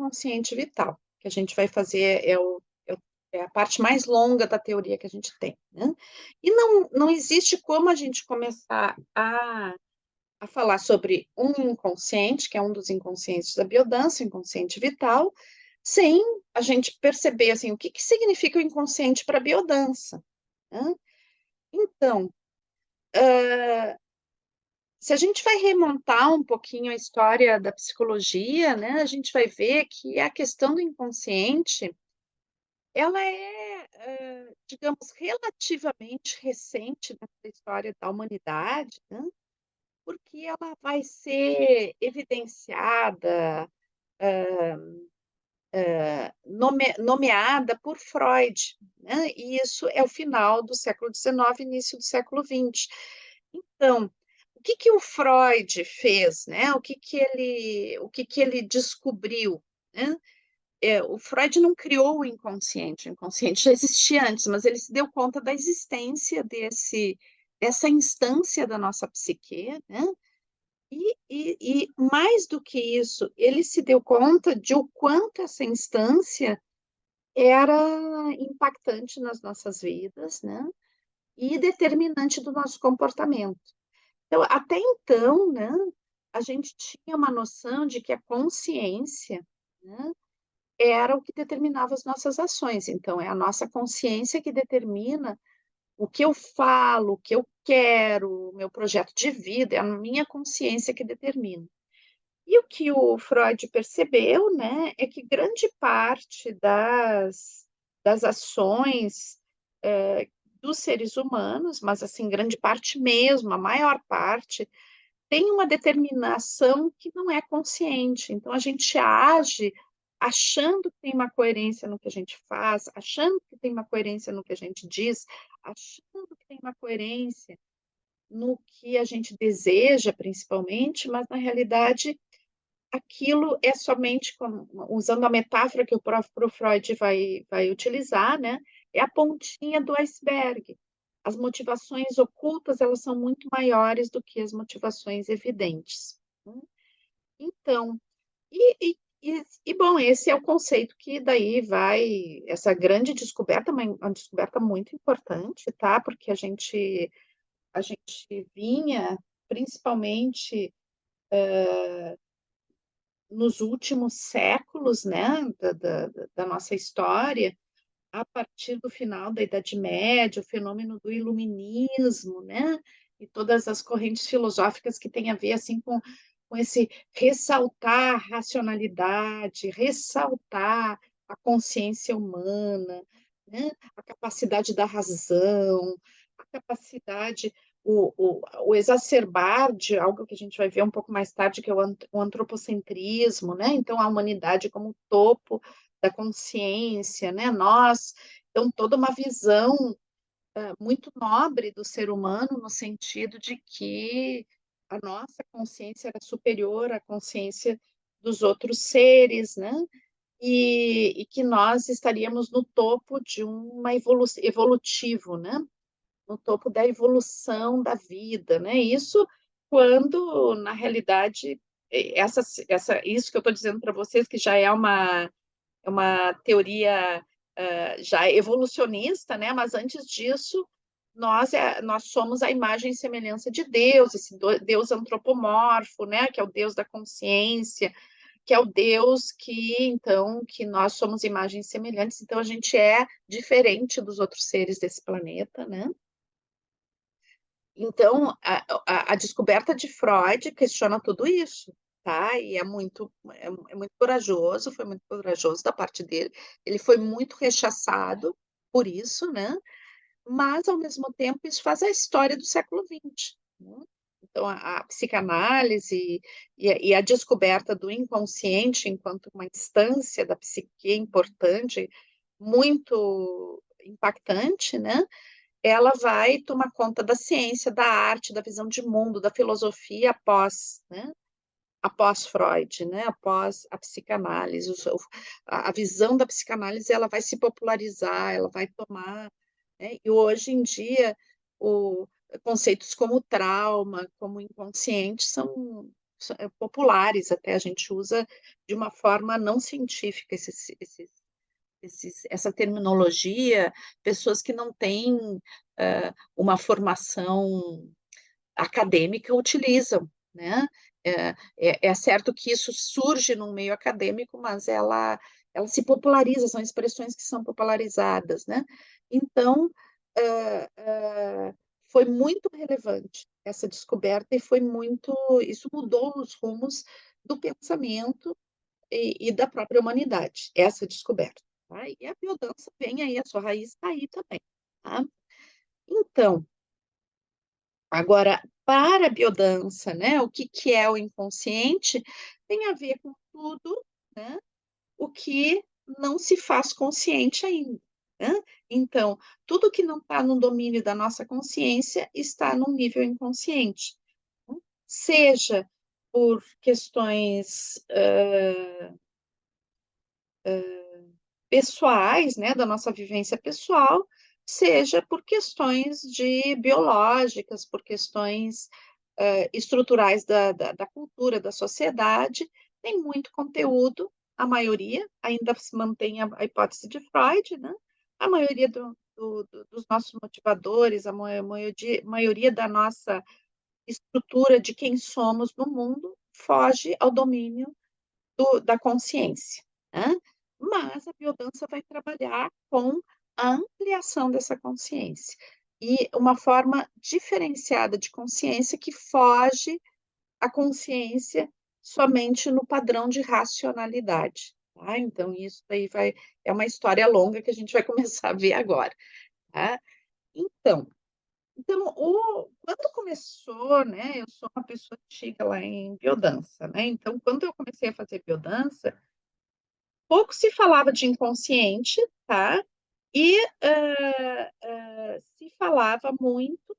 inconsciente vital, que a gente vai fazer, é a parte mais longa da teoria que a gente tem, né? E não existe como a gente começar a falar sobre um inconsciente, que é um dos inconscientes da biodança, o inconsciente vital, sem a gente perceber, assim, o que significa o inconsciente para a biodança, né? Então, se a gente vai remontar um pouquinho a história da psicologia, né, a gente vai ver que a questão do inconsciente, ela é, digamos, relativamente recente na história da humanidade, né, porque ela vai ser evidenciada, nomeada por Freud, né, e isso é o final do século XIX, início do século XX. Então, o que que o Freud fez, né? O que que ele descobriu, né? O Freud não criou o inconsciente já existia antes, mas ele se deu conta da existência dessa instância da nossa psique, né? E mais do que isso, ele se deu conta de o quanto essa instância era impactante nas nossas vidas, né? E determinante do nosso comportamento. Então, até então, né, a gente tinha uma noção de que a consciência, né, era o que determinava as nossas ações. Então, é a nossa consciência que determina o que eu falo, o que eu quero, o meu projeto de vida, é a minha consciência que determina. E o que o Freud percebeu, né, é que grande parte das ações dos seres humanos, mas assim, grande parte mesmo, a maior parte, tem uma determinação que não é consciente. Então, a gente age achando que tem uma coerência no que a gente faz, achando que tem uma coerência no que a gente diz, achando que tem uma coerência no que a gente deseja, principalmente, mas na realidade aquilo é somente, usando a metáfora que o próprio Freud vai utilizar, né? É a pontinha do iceberg. As motivações ocultas, elas são muito maiores do que as motivações evidentes, né? Então, bom, esse é o conceito que daí vai, essa grande descoberta, uma descoberta muito importante, tá? Porque a gente vinha, principalmente nos últimos séculos, né, da nossa história, a partir do final da Idade Média, o fenômeno do iluminismo, né, e todas as correntes filosóficas que têm a ver, assim, com esse ressaltar a racionalidade, ressaltar a consciência humana, né, a capacidade da razão, a capacidade, o exacerbar de algo que a gente vai ver um pouco mais tarde, que é o antropocentrismo, né? Então, a humanidade como topo da consciência, né? Então, toda uma visão muito nobre do ser humano, no sentido de que a nossa consciência era superior à consciência dos outros seres, né? E que nós estaríamos no topo de uma evolutivo, né? No topo da evolução da vida, né? Isso quando, na realidade, isso que eu estou dizendo para vocês, que já é uma teoria já evolucionista, né? Mas antes disso, nós somos a imagem e semelhança de Deus, esse Deus antropomorfo, né? Que é o Deus da consciência, que é o Deus que nós somos imagens semelhantes, então a gente é diferente dos outros seres desse planeta, né? Então, a descoberta de Freud questiona tudo isso, tá? E é muito corajoso, foi muito corajoso da parte dele. Ele foi muito rechaçado por isso, né? Mas, ao mesmo tempo, isso faz a história do século XX, né? Então, a psicanálise e a descoberta do inconsciente enquanto uma instância da psique importante, muito impactante, né? Ela vai tomar conta da ciência, da arte, da visão de mundo, da filosofia após, né? Após Freud, né? Após a psicanálise, a visão da psicanálise ela vai se popularizar, ela vai tomar, né? E hoje em dia conceitos como trauma, como inconsciente populares até, a gente usa de uma forma não científica essa terminologia, pessoas que não têm, uma formação acadêmica utilizam, né. É certo que isso surge no meio acadêmico, mas ela se populariza, são expressões que são popularizadas, né. Então, foi muito relevante essa descoberta e foi muito isso mudou os rumos do pensamento e da própria humanidade, essa descoberta, tá. E a biodança vem aí, a sua raiz está aí também, tá. Então, agora, para a biodança, né, o que que é o inconsciente, tem a ver com tudo, né, o que não se faz consciente ainda, né. Então, tudo que não está no domínio da nossa consciência está no nível inconsciente, né, seja por questões, pessoais, né, da nossa vivência pessoal, seja por questões de biológicas, por questões, estruturais da cultura, da sociedade, tem muito conteúdo, a maioria, ainda se mantém a hipótese de Freud, né, a maioria dos nossos motivadores, a maioria da nossa estrutura de quem somos no mundo, foge ao domínio da consciência, né. Mas a biodança vai trabalhar com a ampliação dessa consciência, e uma forma diferenciada de consciência que foge à consciência somente no padrão de racionalidade, tá. Então isso daí vai é uma história longa que a gente vai começar a ver agora, tá. Então quando começou, né, eu sou uma pessoa antiga lá em biodança, né, então quando eu comecei a fazer biodança, pouco se falava de inconsciente, tá, e, se falava muito,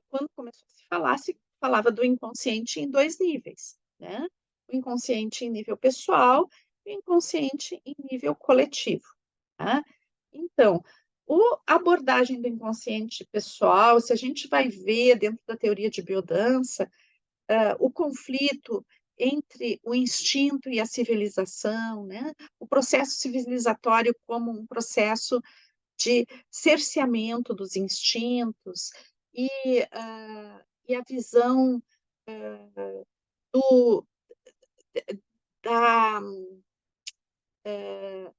quando começou a se falava do inconsciente em 2 níveis, né, o inconsciente em nível pessoal e o inconsciente em nível coletivo, tá. Então, a abordagem do inconsciente pessoal, se a gente vai ver dentro da teoria de biodança, o conflito entre o instinto e a civilização, né, o processo civilizatório como um processo de cerceamento dos instintos e, e a visão do da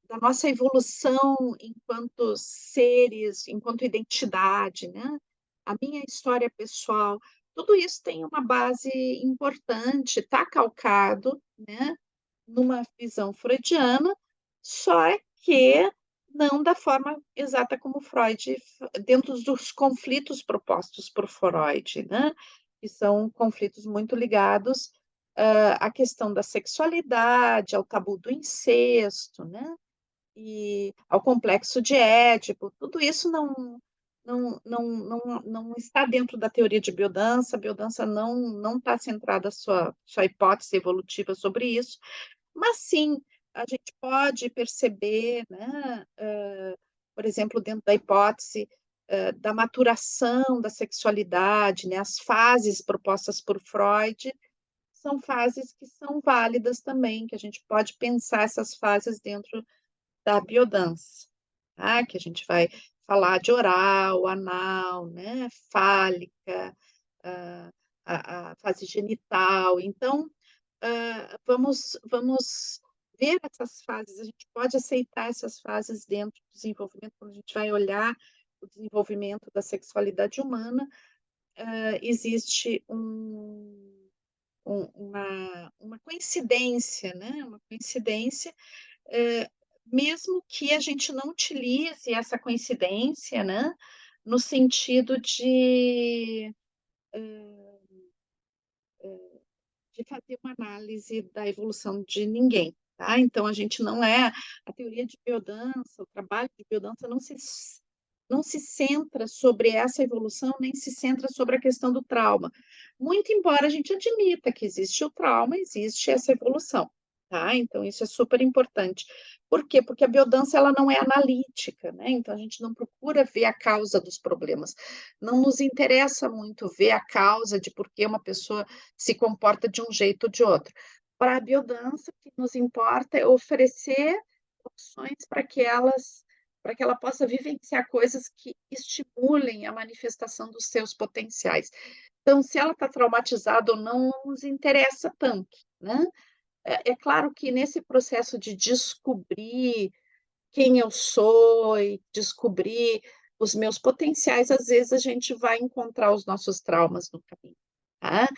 da nossa evolução enquanto seres, enquanto identidade, né, a minha história pessoal, tudo isso tem uma base importante, está calcado, né, numa visão freudiana, só que não da forma exata como Freud dentro dos conflitos propostos por Freud, né, que são conflitos muito ligados, à questão da sexualidade, ao tabu do incesto, né, e ao complexo de Édipo, tudo isso não está dentro da teoria de biodança, a biodança não está centrada sua hipótese evolutiva sobre isso, mas sim, a gente pode perceber, né, por exemplo, dentro da hipótese, da maturação da sexualidade, né, as fases propostas por Freud, são fases que são válidas também, que a gente pode pensar essas fases dentro da biodança, tá, que a gente vai falar de oral, anal, né, fálica, hã, a fase genital, então, vamos ver essas fases, a gente pode aceitar essas fases dentro do desenvolvimento, quando a gente vai olhar o desenvolvimento da sexualidade humana, existe uma coincidência, né, uma coincidência, eh, mesmo que a gente não utilize essa coincidência, né, no sentido de fazer uma análise da evolução de ninguém, tá. Então a gente não é a teoria de biodança, o trabalho de biodança não se centra sobre essa evolução, nem se centra sobre a questão do trauma. Muito embora a gente admita que existe o trauma, existe essa evolução, tá? Então isso é super importante. Por quê? Porque a biodança ela não é analítica, né, então a gente não procura ver a causa dos problemas. Não nos interessa muito ver a causa de por que uma pessoa se comporta de um jeito ou de outro. Para a biodança, o que nos importa é oferecer opções para que ela possa vivenciar coisas que estimulem a manifestação dos seus potenciais. Então, se ela está traumatizada ou não, não nos interessa tanto, né. É claro que nesse processo de descobrir quem eu sou e descobrir os meus potenciais, às vezes a gente vai encontrar os nossos traumas no caminho, tá.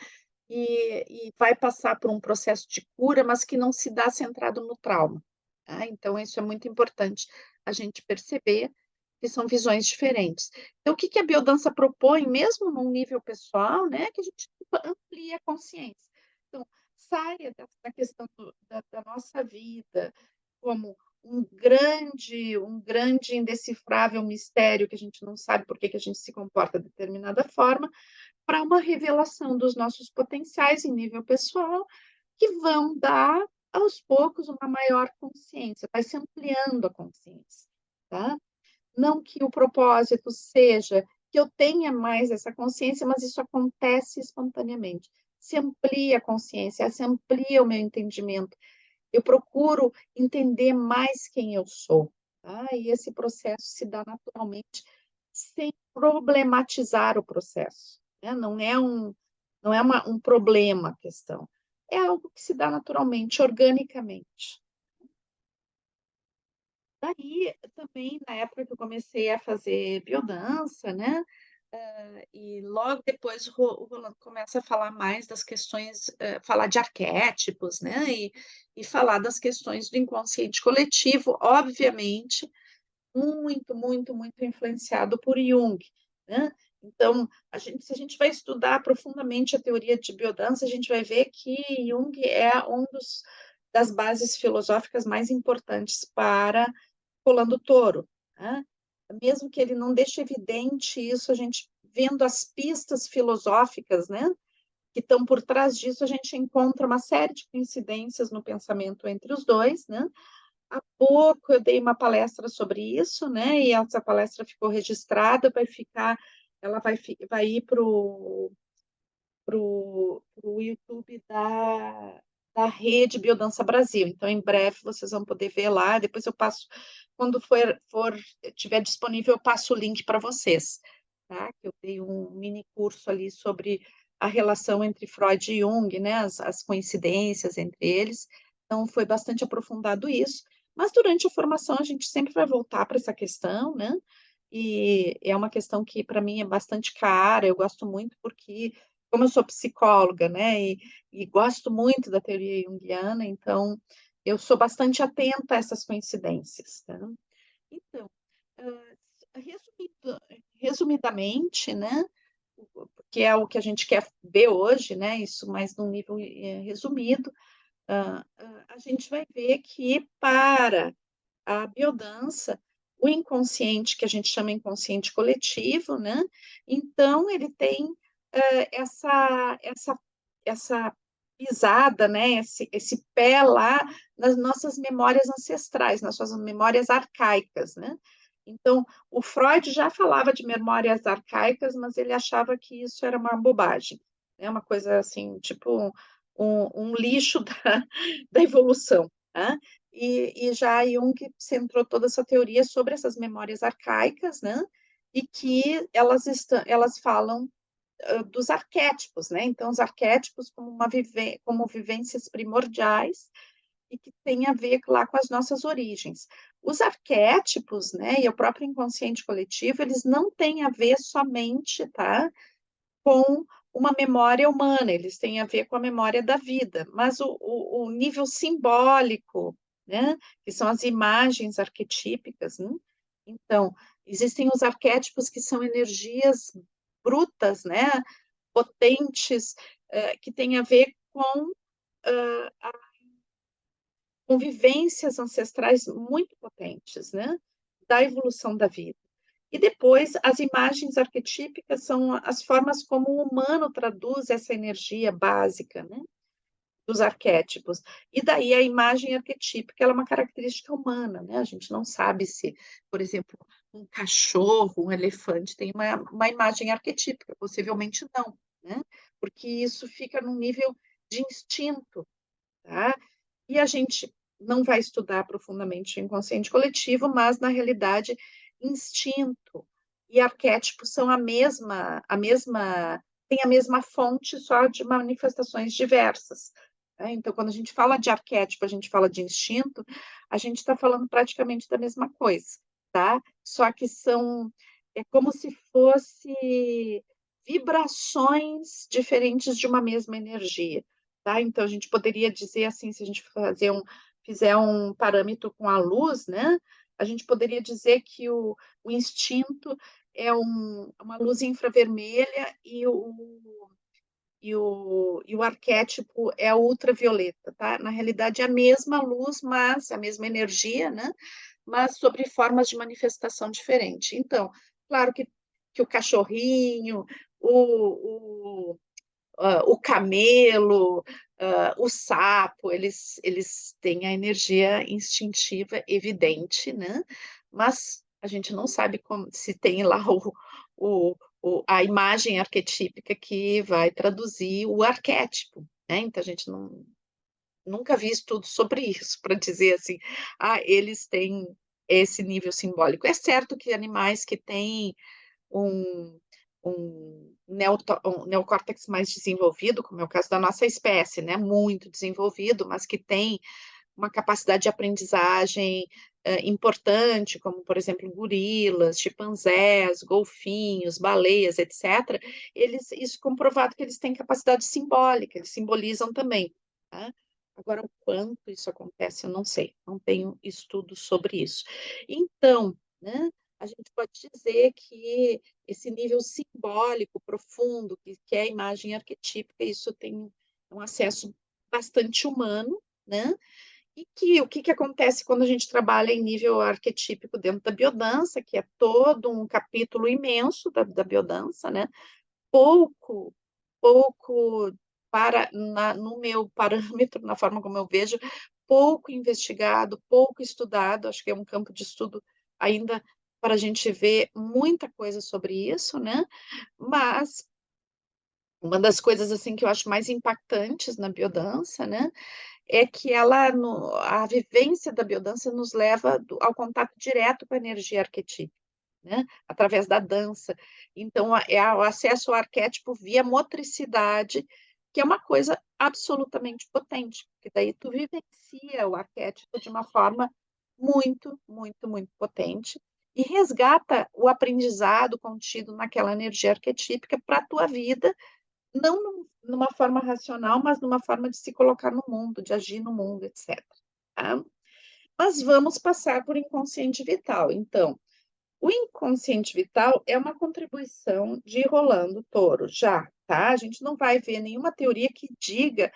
E vai passar por um processo de cura, mas que não se dá centrado no trauma, tá. Então isso é muito importante a gente perceber que são visões diferentes. Então o que que a biodança propõe, mesmo num nível pessoal, né, que a gente amplie a consciência. Então, saia da questão da nossa vida como um grande indecifrável mistério que a gente não sabe por que que a gente se comporta de determinada forma, para uma revelação dos nossos potenciais em nível pessoal, que vão dar, aos poucos, uma maior consciência, vai se ampliando a consciência, tá. Não que o propósito seja que eu tenha mais essa consciência, mas isso acontece espontaneamente. Se amplia a consciência, se amplia o meu entendimento. Eu procuro entender mais quem eu sou, tá, e esse processo se dá naturalmente, sem problematizar o processo, né, não é um problema a questão, é algo que se dá naturalmente, organicamente. Daí, também, na época que eu comecei a fazer biodança, né, e logo depois o Rolando começa a falar mais das questões, falar de arquétipos, né, e falar das questões do inconsciente coletivo, obviamente, muito, muito, muito influenciado por Jung, né. Então, se a gente vai estudar profundamente a teoria de biodança, a gente vai ver que Jung é um dos das bases filosóficas mais importantes para Rolando Toro, né. Mesmo que ele não deixe evidente isso, a gente vendo as pistas filosóficas, né, que estão por trás disso, a gente encontra uma série de coincidências no pensamento entre os 2, né. Há pouco eu dei uma palestra sobre isso, né, e essa palestra ficou registrada, ela vai ir para o YouTube da Rede Biodança Brasil, então em breve vocês vão poder ver lá, depois eu passo quando for tiver disponível, eu passo o link para vocês, tá. Eu dei um mini curso ali sobre a relação entre Freud e Jung, né, as coincidências entre eles, então foi bastante aprofundado isso, mas durante a formação a gente sempre vai voltar para essa questão, né, e é uma questão que para mim é bastante cara, eu gosto muito porque como eu sou psicóloga, né, e gosto muito da teoria junguiana, então eu sou bastante atenta a essas coincidências, tá. Então, resumindo resumidamente, né, que é o que a gente quer ver hoje, né, isso mais num nível, resumido, a gente vai ver que para a biodança, o inconsciente, que a gente chama inconsciente coletivo, né, então ele tem, essa pisada, né, esse pé lá nas nossas memórias ancestrais, nas suas memórias arcaicas, né. Então, o Freud já falava de memórias arcaicas, mas ele achava que isso era uma bobagem, é uma coisa assim, tipo um lixo da evolução, né. E já Jung centrou toda essa teoria sobre essas memórias arcaicas, né, e que elas falam, dos arquétipos, né, então os arquétipos como vivências primordiais e que tem a ver lá com as nossas origens. Os arquétipos, né, e o próprio inconsciente coletivo, eles não têm a ver somente, tá, com uma memória humana, eles têm a ver com a memória da vida, mas o nível simbólico, né, que são as imagens arquetípicas, né, então, existem os arquétipos que são energias brutas, né, potentes, que têm a ver com vivências ancestrais muito potentes, né, da evolução da vida. E depois as imagens arquetípicas são as formas como o humano traduz essa energia básica, né. dos arquétipos. E daí a imagem arquetípica, ela é uma característica humana, né? A gente não sabe se, por exemplo, um cachorro, um elefante tem uma imagem arquetípica, possivelmente não, né? Porque isso fica num nível de instinto, tá? E a gente não vai estudar profundamente o inconsciente coletivo, mas na realidade, instinto e arquétipo são tem a mesma fonte, só de manifestações diversas. Né? Então, quando a gente fala de arquétipo, a gente fala de instinto, a gente está falando praticamente da mesma coisa, tá? Só que é como se fosse vibrações diferentes de uma mesma energia. Tá? Então, a gente poderia dizer assim, se a gente fizer um parâmetro com a luz, né? A gente poderia dizer que o instinto é uma luz infravermelha e o arquétipo é o ultravioleta, tá? Na realidade, é a mesma luz, mas a mesma energia, né? Mas sobre formas de manifestação diferente. Então, claro que o cachorrinho, o camelo, o sapo, eles têm a energia instintiva evidente, né? Mas a gente não sabe se tem lá o, a imagem arquetípica que vai traduzir o arquétipo, né? Então a gente nunca vi estudo sobre isso, para dizer assim, eles têm esse nível simbólico. É certo que animais que têm um, um neocórtex mais desenvolvido, como é o caso da nossa espécie, né? Muito desenvolvido, mas que tem uma capacidade de aprendizagem importante, como, por exemplo, gorilas, chimpanzés, golfinhos, baleias, etc. Isso é comprovado que eles têm capacidade simbólica, eles simbolizam também. Tá? Agora, o quanto isso acontece, eu não sei, não tenho estudo sobre isso. Então, né, a gente pode dizer que esse nível simbólico profundo, que é a imagem arquetípica, isso tem um acesso bastante humano, né? E o que acontece quando a gente trabalha em nível arquetípico dentro da biodança, que é todo um capítulo imenso da biodança, né? Pouco, pouco no meu parâmetro, na forma como eu vejo, pouco investigado, pouco estudado, acho que é um campo de estudo ainda para a gente ver muita coisa sobre isso, né? Mas uma das coisas assim que eu acho mais impactantes na biodança, né, é que a vivência da biodança nos leva ao contato direto com a energia arquetípica, né, através da dança. Então, é o acesso ao arquétipo via motricidade, que é uma coisa absolutamente potente, porque daí tu vivencia o arquétipo de uma forma muito, muito, muito potente e resgata o aprendizado contido naquela energia arquetípica para a tua vida, não numa forma racional, mas numa forma de se colocar no mundo, de agir no mundo, etc. Tá? Mas vamos passar por inconsciente vital. Então, o inconsciente vital é uma contribuição de Rolando Toro, já, tá? A gente não vai ver nenhuma teoria que diga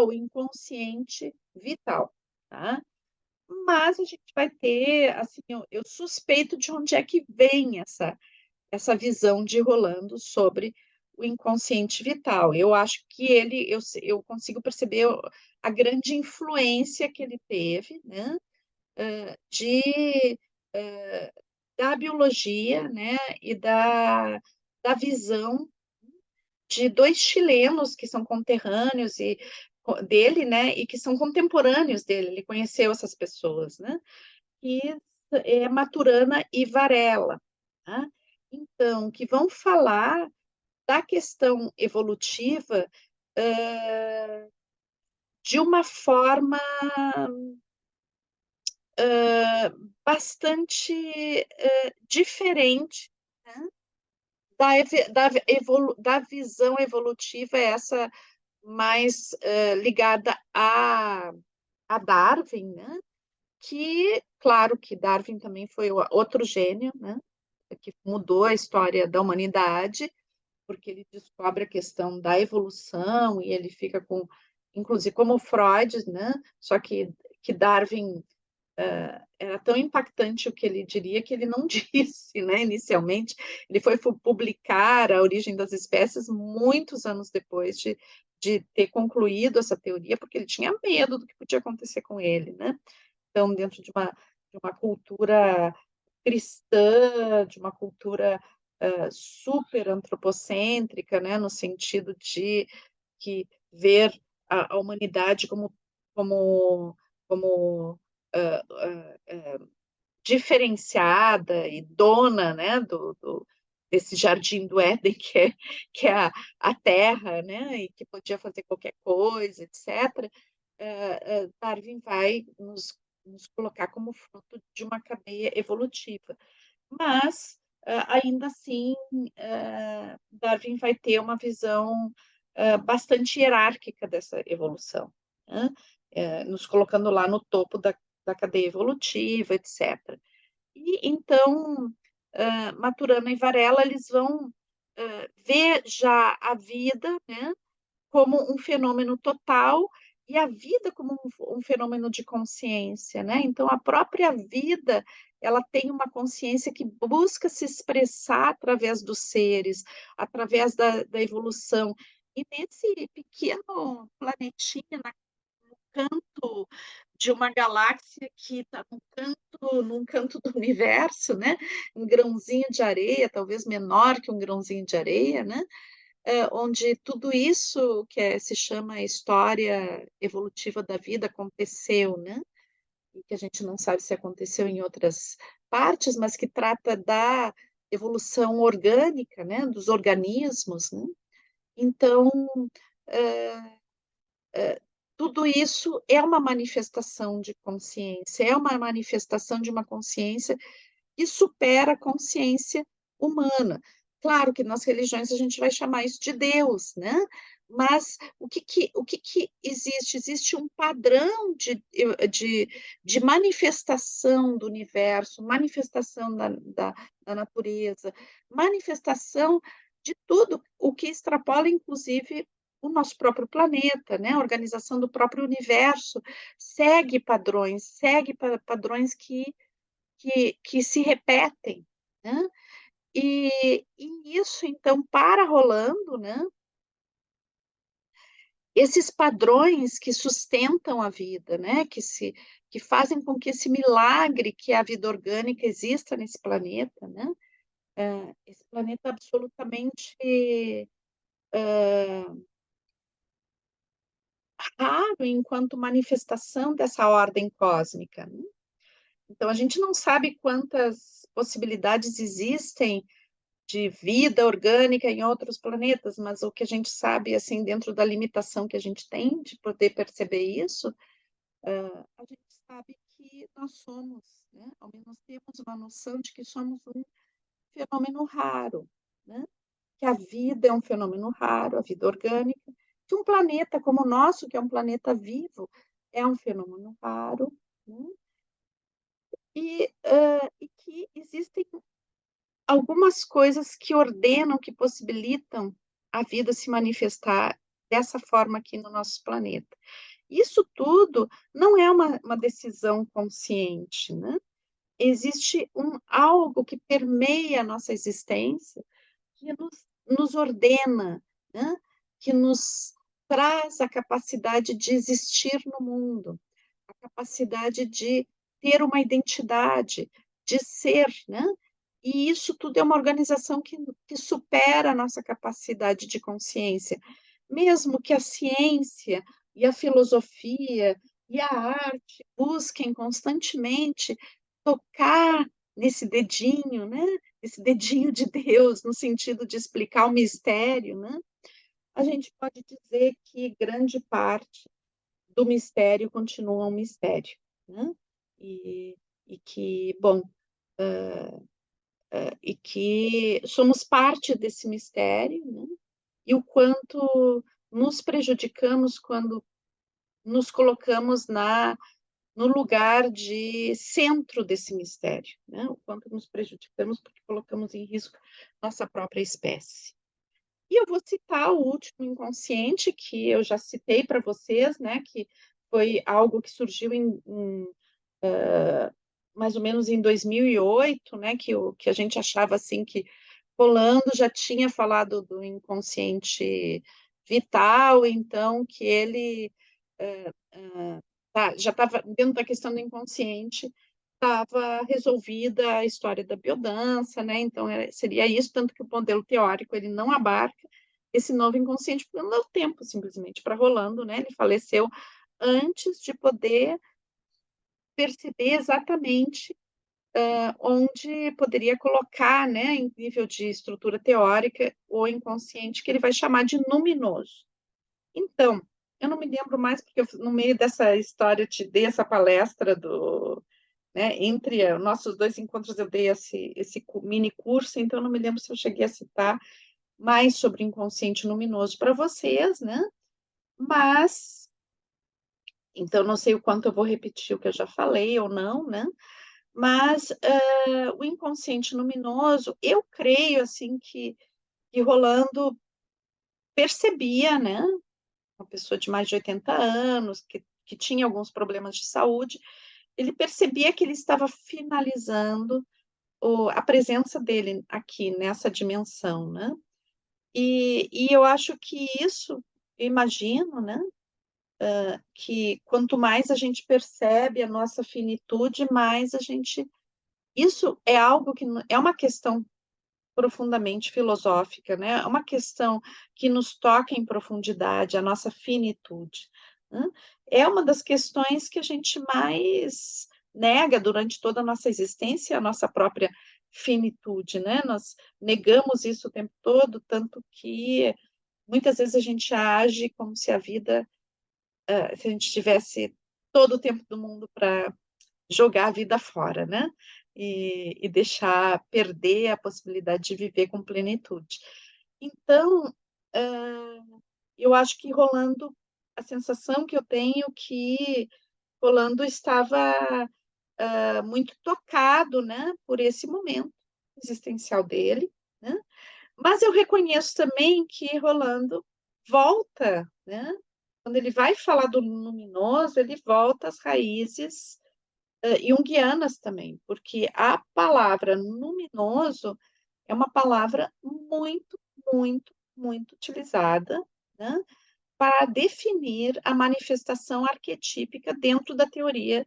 o inconsciente vital, tá? Mas a gente vai ter, assim, eu suspeito de onde é que vem essa visão de Rolando sobre o inconsciente vital. Eu acho que eu consigo perceber a grande influência que ele teve, né, de, da biologia, né, e da visão de dois chilenos que são conterrâneos dele, né, e que são contemporâneos dele. Ele conheceu essas pessoas, né? Que é Maturana e Varela, tá? Então, que vão falar da questão evolutiva de uma forma bastante diferente, né? Da visão evolutiva, essa mais ligada a Darwin, né? Que, claro que Darwin também foi outro gênio, né? Que mudou a história da humanidade, porque ele descobre a questão da evolução e ele fica com, inclusive como Freud, né? Só que Darwin Era tão impactante o que ele diria que ele não disse, né, inicialmente. Ele foi publicar A Origem das Espécies muitos anos depois de ter concluído essa teoria, porque ele tinha medo do que podia acontecer com ele, né. Então, dentro de uma cultura cristã, de uma cultura, super antropocêntrica, né, no sentido de que ver a humanidade como como, diferenciada e dona, né, do desse jardim do Éden que é a terra, né, e que podia fazer qualquer coisa, etcétera. Darwin vai nos colocar como fruto de uma cadeia evolutiva. Mas, ainda assim, Darwin vai ter uma visão, bastante hierárquica dessa evolução, né, nos colocando lá no topo da cadeia evolutiva, etcétera. E então, Maturana e Varela, eles vão, ver já a vida, né, como um fenômeno total e a vida como um fenômeno de consciência, né. Então a própria vida, ela tem uma consciência que busca se expressar através dos seres, através da evolução. E nesse pequeno planetinha no canto de uma galáxia que está num canto do universo, né, um grãozinho de areia, talvez menor que um grãozinho de areia, né, onde tudo isso se chama história evolutiva da vida aconteceu, né, e que a gente não sabe se aconteceu em outras partes, mas que trata da evolução orgânica, né, dos organismos, né. Então, hã, tudo isso é uma manifestação de consciência, é uma manifestação de uma consciência que supera a consciência humana. Claro que nas religiões a gente vai chamar isso de Deus, né, mas o que que existe? Existe um padrão de manifestação do universo, manifestação da natureza, manifestação de tudo o que extrapola inclusive o nosso próprio planeta, né, a organização do próprio universo, segue padrões que se repetem, né. E isso então para rolando, né, esses padrões que sustentam a vida, né, que fazem com que esse milagre que é a vida orgânica exista nesse planeta, né, esse planeta absolutamente, hã, raro enquanto manifestação dessa ordem cósmica, né. Então a gente não sabe quantas possibilidades existem de vida orgânica em outros planetas, mas o que a gente sabe, assim, dentro da limitação que a gente tem de poder perceber isso, a gente sabe que nós somos, né, ao menos temos uma noção de que somos um fenômeno raro, né, que a vida é um fenômeno raro, a vida orgânica, que um planeta como o nosso, que é um planeta vivo, é um fenômeno raro, né, e que existem algumas coisas que ordenam, que possibilitam a vida se manifestar dessa forma aqui no nosso planeta. Isso tudo não é uma decisão consciente, né. Existe algo que permeia a nossa existência, que nos ordena, né, que nos traz a capacidade de existir no mundo, a capacidade de ter uma identidade, de ser, né. E isso tudo é uma organização que supera a nossa capacidade de consciência, mesmo que a ciência e a filosofia e a arte busquem constantemente tocar nesse dedinho, né, esse dedinho de Deus, no sentido de explicar o mistério, né, a gente pode dizer que grande parte do mistério continua um mistério, né, e e que, bom, e que somos parte desse mistério, né, e o quanto nos prejudicamos quando nos colocamos no lugar de centro desse mistério, né, o quanto nos prejudicamos, porque colocamos em risco nossa própria espécie. E eu vou citar o último inconsciente, que eu já citei para vocês, né, que foi algo que surgiu mais ou menos em 2008, né, que a gente achava assim que Rolando já tinha falado do inconsciente vital, então que ele já estava dentro da questão do inconsciente, estava resolvida a história da biodança, né? Então seria isso, tanto que o modelo teórico ele não abarca esse novo inconsciente, porque não deu tempo simplesmente para Rolando, né? Ele faleceu antes de poder perceber exatamente onde poderia colocar, né, em nível de estrutura teórica, o inconsciente, que ele vai chamar de luminoso. Então, eu não me lembro mais, porque no meio dessa história eu te dei essa palestra né, entre os nossos dois encontros eu dei esse mini curso, então eu não me lembro se eu cheguei a citar mais sobre o inconsciente luminoso para vocês, né? Mas, então não sei o quanto eu vou repetir o que eu já falei ou não, né? Mas o inconsciente luminoso, eu creio assim que Rolando percebia, né, uma pessoa de mais de 80 anos, que tinha alguns problemas de saúde, ele percebia que ele estava finalizando a presença dele aqui nessa dimensão, né? E eu acho que isso, eu imagino, né, que quanto mais a gente percebe a nossa finitude, mais a gente. Isso é algo que é uma questão profundamente filosófica, né? É uma questão que nos toca em profundidade, a nossa finitude, né? É uma das questões que a gente mais nega durante toda a nossa existência, a nossa própria finitude, né? Nós negamos isso o tempo todo, tanto que muitas vezes a gente age como se a vida, se a gente tivesse todo o tempo do mundo para jogar a vida fora, né? E deixar perder a possibilidade de viver com plenitude. Então, eu acho que Rolando, a sensação que eu tenho que Rolando estava muito tocado, né, por esse momento existencial dele, né? Mas eu reconheço também que Rolando volta, né? Quando ele vai falar do luminoso, ele volta às raízes junguianas também, porque a palavra luminoso é uma palavra muito, muito, muito utilizada, né, para definir a manifestação arquetípica dentro da teoria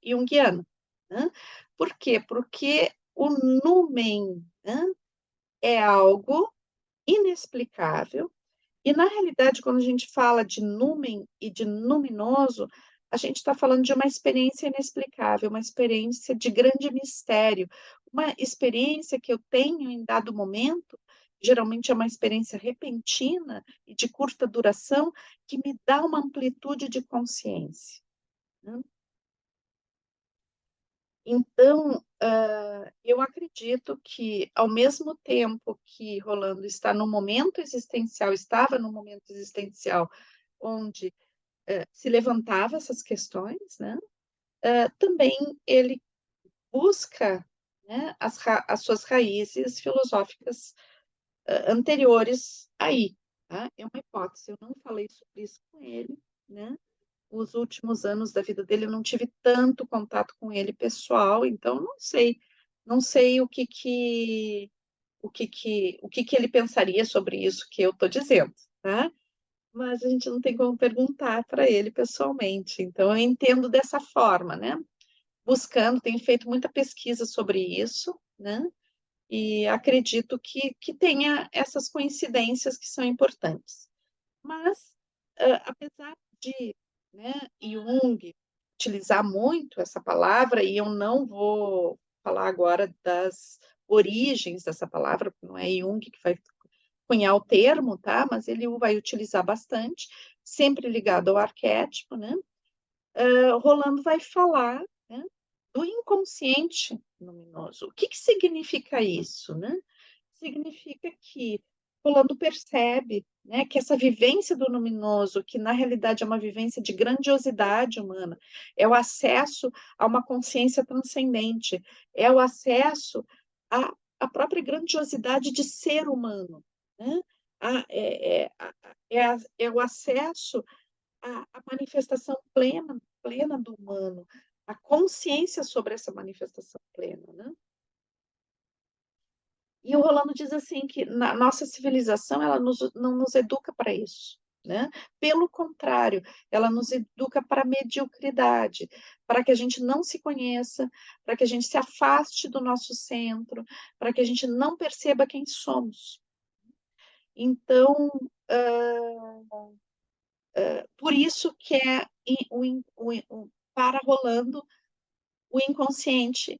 junguiana. Né? Por quê? Porque o numen, né, é algo inexplicável. E, na realidade, quando a gente fala de numen e de luminoso, a gente está falando de uma experiência inexplicável, uma experiência de grande mistério, uma experiência que eu tenho em dado momento, geralmente é uma experiência repentina e de curta duração, que me dá uma amplitude de consciência. Né? Então, eu acredito que, ao mesmo tempo que Rolando está no momento existencial, estava no momento existencial, onde se levantava essas questões, né? Também ele busca, né, as suas raízes filosóficas anteriores aí. Tá? É uma hipótese, eu não falei sobre isso com ele, né? Os últimos anos da vida dele eu não tive tanto contato com ele pessoal, então não sei o que que ele pensaria sobre isso que eu estou dizendo, tá? Mas a gente não tem como perguntar para ele pessoalmente. Então, eu entendo dessa forma, né? Buscando, tenho feito muita pesquisa sobre isso, né? E acredito que tenha essas coincidências que são importantes. Mas, apesar de, né, Jung utilizar muito essa palavra, e eu não vou falar agora das origens dessa palavra, porque não é Jung que vai cunhar o termo, tá? Mas ele o vai utilizar bastante, sempre ligado ao arquétipo, né? Rolando vai falar, né, do inconsciente luminoso. O que significa isso, né? Significa que Rolando percebe, né, que essa vivência do luminoso, que na realidade é uma vivência de grandiosidade humana, é o acesso a uma consciência transcendente, é o acesso à própria grandiosidade de ser humano, né? É o acesso à manifestação plena plena do humano, a consciência sobre essa manifestação plena, né. E o Rolando diz assim que na nossa civilização ela não nos educa para isso, né. Pelo contrário, ela nos educa para a mediocridade, para que a gente não se conheça, para que a gente se afaste do nosso centro, para que a gente não perceba quem somos. Então, por isso que é in o in o para Rolando, o inconsciente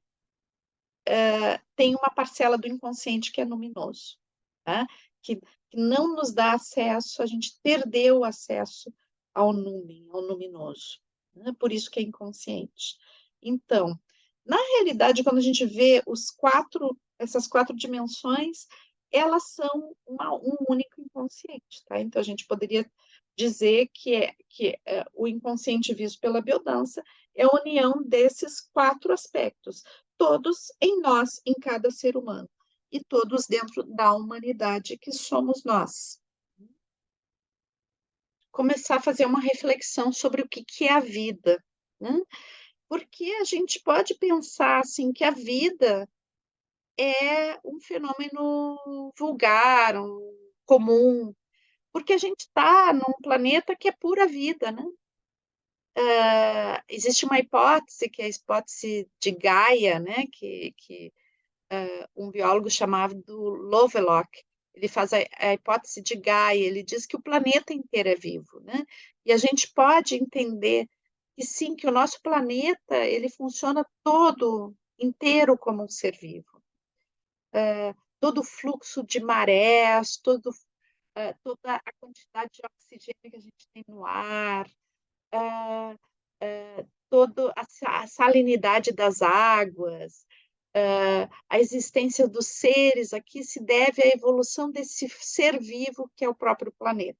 tem uma parcela do inconsciente que é luminoso, tá, que não nos dá acesso, a gente perdeu o acesso ao numen, ao luminoso, né, por isso que é inconsciente. Então, na realidade, quando a gente vê essas 4 dimensões, elas são um único inconsciente, tá. Então a gente poderia dizer o inconsciente visto pela biodança é a união desses 4 aspectos, todos em nós, em cada ser humano, e todos dentro da humanidade que somos nós. Começar a fazer uma reflexão sobre o que é a vida, né, porque a gente pode pensar, assim, que a vida é um fenômeno vulgar, comum, porque a gente está num planeta que é pura vida, né. Existe uma hipótese, que é a hipótese de Gaia, né, que um biólogo chamado Lovelock, ele faz a hipótese de Gaia, ele diz que o planeta inteiro é vivo, né, e a gente pode entender que sim, que o nosso planeta, ele funciona todo inteiro como um ser vivo. Todo o fluxo de marés, toda a quantidade de oxigênio que a gente tem no ar, hã, todo a salinidade das águas, a existência dos seres aqui se deve à evolução desse ser vivo que é o próprio planeta.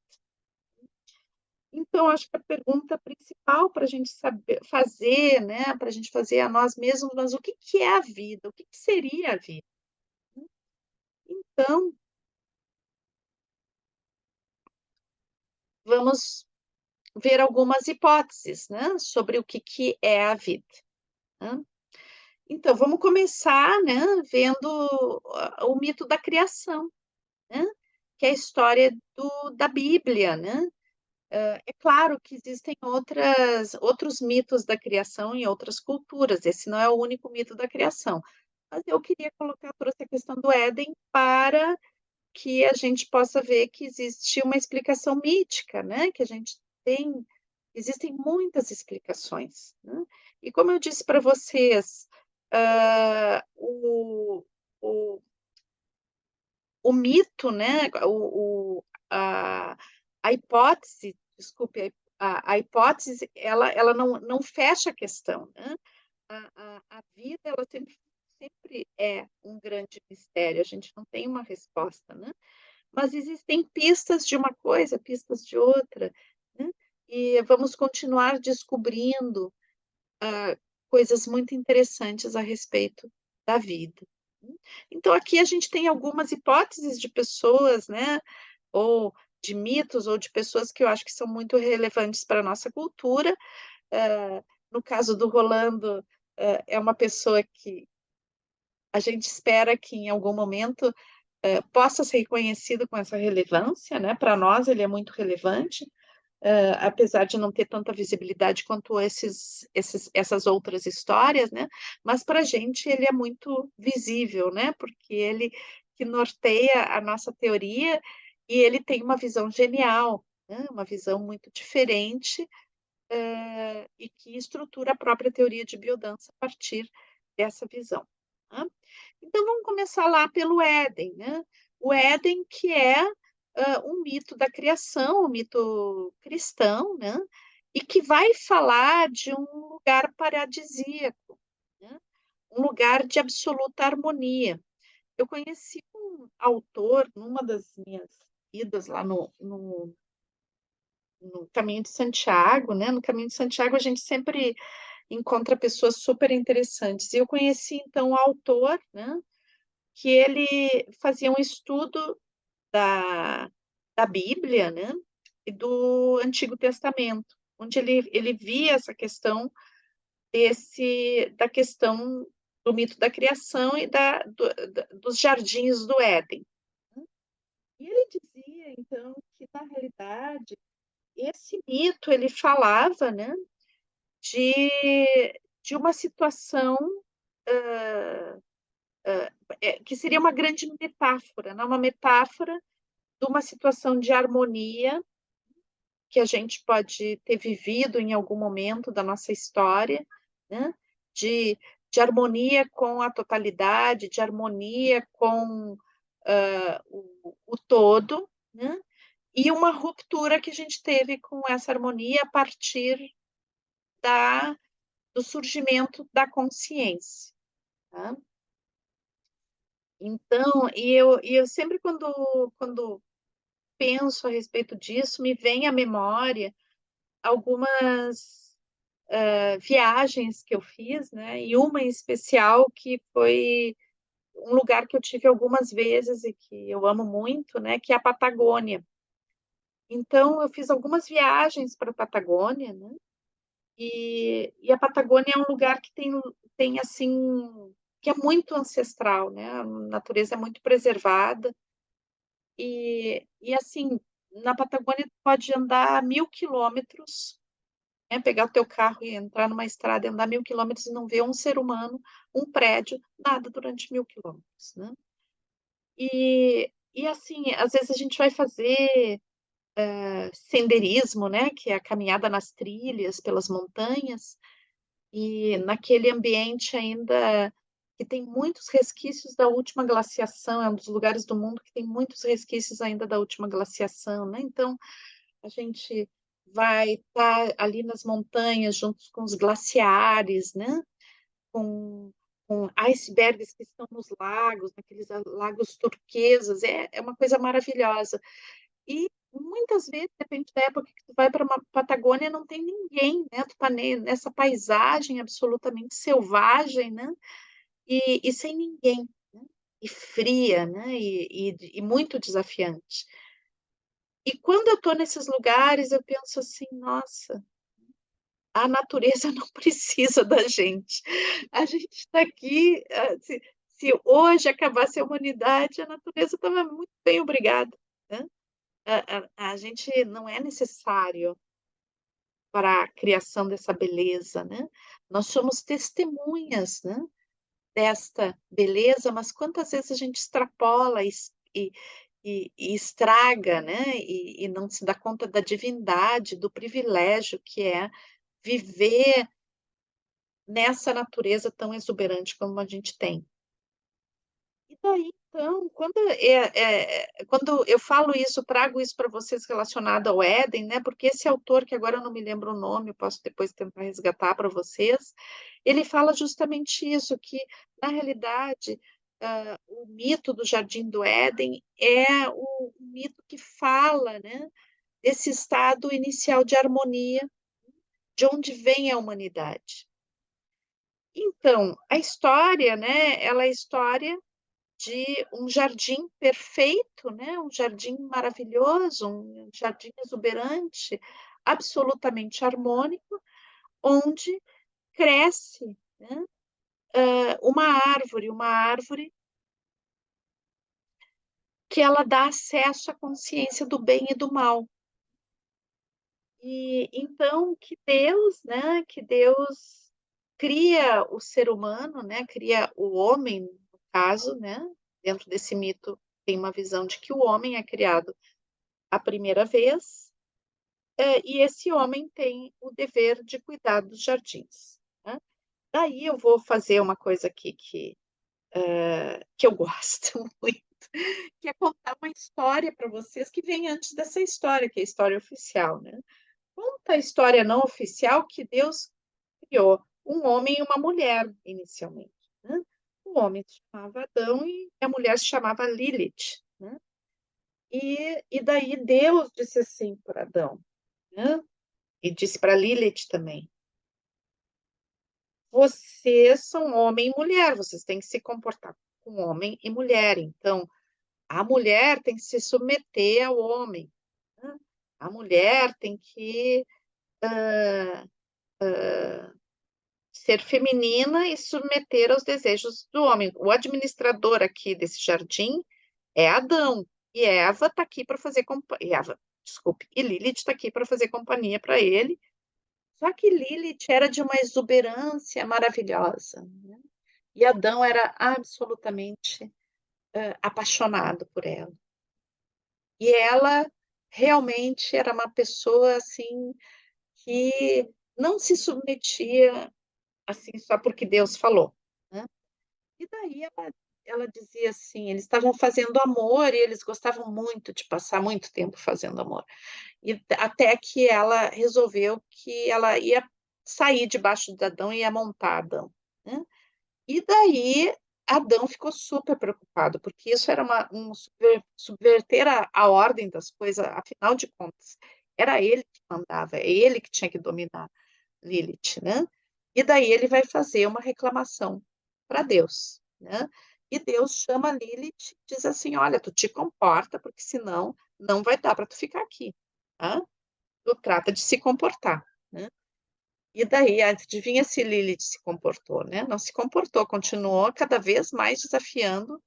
Então, acho que a pergunta principal para a gente saber fazer, né, para a gente fazer a nós mesmos, mas o que que é a vida? O que que seria a vida? Então, vamos ver algumas hipóteses, né, sobre o que é a vida, né. Então, vamos começar, né, vendo o mito da criação, né, que é a história da Bíblia, né. É claro que existem outros mitos da criação em outras culturas, esse não é o único mito da criação. Mas eu queria trouxe a questão do Éden para que a gente possa ver que existe uma explicação mítica, né, que a gente tem existem muitas explicações, né. E como eu disse para vocês, hã, o o mito, né, a a hipótese, desculpe, a hipótese, ela não fecha a questão, né. A vida, ela sempre é um grande mistério, a gente não tem uma resposta, né. Mas existem pistas de uma coisa, pistas de outra, né, e vamos continuar descobrindo coisas muito interessantes a respeito da vida. Então aqui a gente tem algumas hipóteses de pessoas, né, ou de mitos, ou de pessoas que eu acho que são muito relevantes para a nossa cultura. No caso do Rolando, é uma pessoa que a gente espera que em algum momento, possa ser reconhecido com essa relevância, né, para nós ele é muito relevante, apesar de não ter tanta visibilidade quanto essas outras histórias, né, mas para a gente ele é muito visível, né, porque ele que norteia a nossa teoria, e ele tem uma visão genial, né, uma visão muito diferente, e que estrutura a própria teoria de biodança a partir dessa visão, né. Então vamos começar lá pelo Éden, né. O Éden que é, um mito da criação, um mito cristão, né, e que vai falar de um lugar paradisíaco, né, um lugar de absoluta harmonia. Eu conheci um autor numa das minhas idas lá no Caminho de Santiago, né, no Caminho de Santiago a gente sempre encontra pessoas super interessantes, e eu conheci então o autor, né, que ele fazia um estudo da Bíblia, né, e do Antigo Testamento, onde ele via essa questão da questão do mito da criação e dos jardins do Éden. E ele dizia, então, que na realidade esse mito ele falava, né, de, de uma situação que seria uma grande metáfora, né, uma metáfora de uma situação de harmonia que a gente pode ter vivido em algum momento da nossa história, né? de, de harmonia com a totalidade, de harmonia com o todo, né? E uma ruptura que a gente teve com essa harmonia a partir da, do surgimento da consciência. Tá? Então, e eu sempre, quando penso a respeito disso, me vem à memória algumas viagens que eu fiz, né? E uma em especial que foi um lugar que eu tive algumas vezes e que eu amo muito, né? Que é a Patagônia. Então, eu fiz algumas viagens para a Patagônia, né? E a Patagônia é um lugar que tem assim, que é muito ancestral, né? A natureza é muito preservada. E assim, na Patagônia, tu pode andar 1.000 quilômetros, né? Pegar o teu carro e entrar numa estrada e andar 1.000 quilômetros e não ver um ser humano, um prédio, nada durante 1.000 quilômetros, né? E assim, às vezes a gente vai fazer senderismo, né? Que é a caminhada nas trilhas, pelas montanhas, e naquele ambiente ainda que tem muitos resquícios da última glaciação, é um dos lugares do mundo que tem muitos resquícios ainda da última glaciação, né? Então, a gente vai estar ali nas montanhas juntos com os glaciares, né? Com, com icebergs que estão nos lagos, naqueles lagos turqueses, é uma coisa maravilhosa. E muitas vezes, depende da época que tu vai para uma Patagônia, não tem ninguém, né? Tu tá nessa paisagem absolutamente selvagem, né? E sem ninguém, né? E fria, né? E muito desafiante. E quando eu estou nesses lugares, eu penso assim, nossa, a natureza não precisa da gente. A gente está aqui, se hoje acabasse a humanidade, a natureza estava muito bem, obrigada, né? A gente não é necessário para a criação dessa beleza, né? Nós somos testemunhas, né, desta beleza, mas quantas vezes a gente extrapola e estraga, né? E não se dá conta da divindade, do privilégio que é viver nessa natureza tão exuberante como a gente tem. E daí, então, quando eu falo isso, trago isso para vocês relacionado ao Éden, né? Porque esse autor, que agora eu não me lembro o nome, eu posso depois tentar resgatar para vocês, ele fala justamente isso, que, na realidade, o mito do Jardim do Éden é o mito que fala, né, desse estado inicial de harmonia, de onde vem a humanidade. Então, a história, né, ela é a história de um jardim perfeito, né? Um jardim maravilhoso, um jardim exuberante, absolutamente harmônico, onde cresce, né? Uma árvore que ela dá acesso à consciência do bem e do mal. E então que Deus cria o ser humano, né? Cria o homem, no caso, né? Dentro desse mito tem uma visão de que o homem é criado a primeira vez, e esse homem tem o dever de cuidar dos jardins, né? Daí eu vou fazer uma coisa aqui que eu gosto muito, que é contar uma história para vocês que vem antes dessa história, que é a história oficial, né? Conta a história não oficial que Deus criou um homem e uma mulher inicialmente, né? O homem se chamava Adão e a mulher se chamava Lilith, né? E daí Deus disse assim para Adão, né? E disse para Lilith também: vocês são homem e mulher, vocês têm que se comportar como homem e mulher. Então, a mulher tem que se submeter ao homem, né? A mulher tem que ser feminina e submeter aos desejos do homem. O administrador aqui desse jardim é Adão, e Eva está aqui para fazer companhia. Desculpe, e Lilith está aqui para fazer companhia para ele. Só que Lilith era de uma exuberância maravilhosa, né? E Adão era absolutamente apaixonado por ela. E ela realmente era uma pessoa assim que não se submetia assim só porque Deus falou, né? E daí ela dizia assim, eles estavam fazendo amor e eles gostavam muito de passar muito tempo fazendo amor. E até que ela resolveu que ela ia sair debaixo de Adão e ia montar Adão, né? E daí Adão ficou super preocupado, porque isso era subverter a ordem das coisas, afinal de contas, era ele que mandava, é ele que tinha que dominar Lilith, né? E daí ele vai fazer uma reclamação para Deus, né? E Deus chama Lilith e diz assim: Olha, tu te comporta, porque senão não vai dar para tu ficar aqui, tá? Tu trata de se comportar, né? E daí, adivinha se Lilith se comportou, né? Não se comportou, continuou cada vez mais desafiando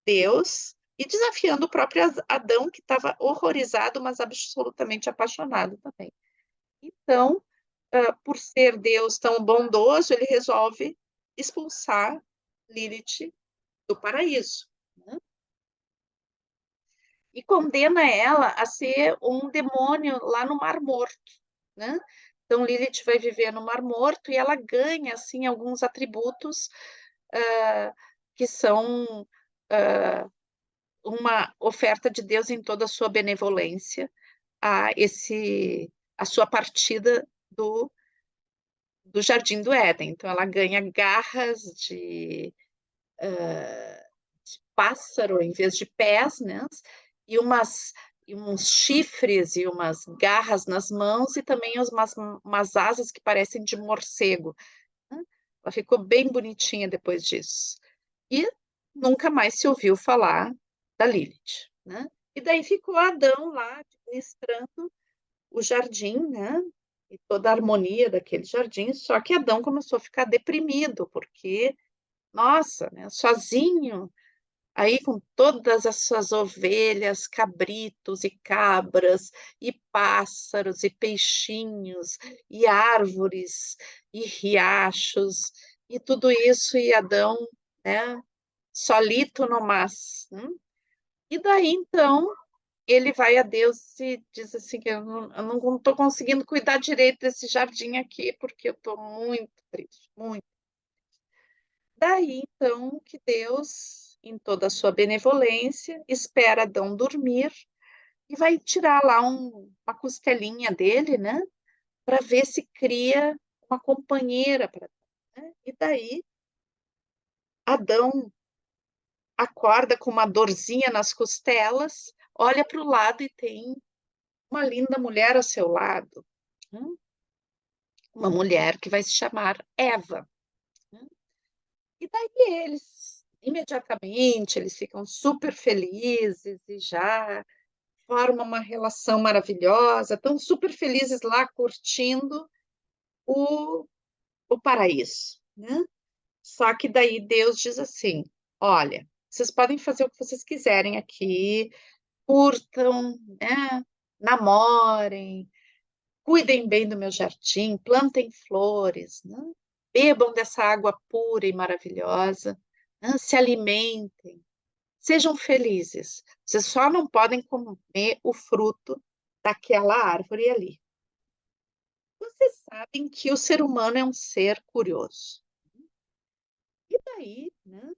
Deus e desafiando o próprio Adão, que estava horrorizado, mas absolutamente apaixonado também. Então, por ser Deus tão bondoso, ele resolve expulsar Lilith do paraíso, né? E condena ela a ser um demônio lá no Mar Morto, né? Então Lilith vai viver no Mar Morto e ela ganha assim alguns atributos uh, que são uma oferta de Deus em toda a sua benevolência a sua partida do Jardim do Éden. Então ela ganha garras de pássaro em vez de pés, né? E uns chifres e umas garras nas mãos e também umas asas que parecem de morcego, né? Ela ficou bem bonitinha depois disso. E nunca mais se ouviu falar da Lilith, né? E daí ficou Adão lá administrando o jardim, né? E toda a harmonia daquele jardim. Só que Adão começou a ficar deprimido, porque, nossa, né, sozinho, aí com todas as suas ovelhas, cabritos e cabras, e pássaros e peixinhos, e árvores, e riachos, e tudo isso, e Adão, né, solito no mas, né? E daí, então, ele vai a Deus e diz assim que eu não estou conseguindo cuidar direito desse jardim aqui, porque eu estou muito triste, muito. Daí, então, que Deus, em toda a sua benevolência, espera Adão dormir e vai tirar lá uma costelinha dele, né, para ver se cria uma companheira para, né? E daí Adão acorda com uma dorzinha nas costelas, olha para o lado e tem uma linda mulher ao seu lado, né? Uma mulher que vai se chamar Eva, né? E daí imediatamente, eles ficam super felizes e já formam uma relação maravilhosa, estão super felizes lá curtindo o, o paraíso, né? Só que daí Deus diz assim: olha, vocês podem fazer o que vocês quiserem aqui, curtam, né? Namorem, cuidem bem do meu jardim, plantem flores, né? Bebam dessa água pura e maravilhosa, né? Se alimentem, sejam felizes. Vocês só não podem comer o fruto daquela árvore ali. Vocês sabem que o ser humano é um ser curioso. E daí, né?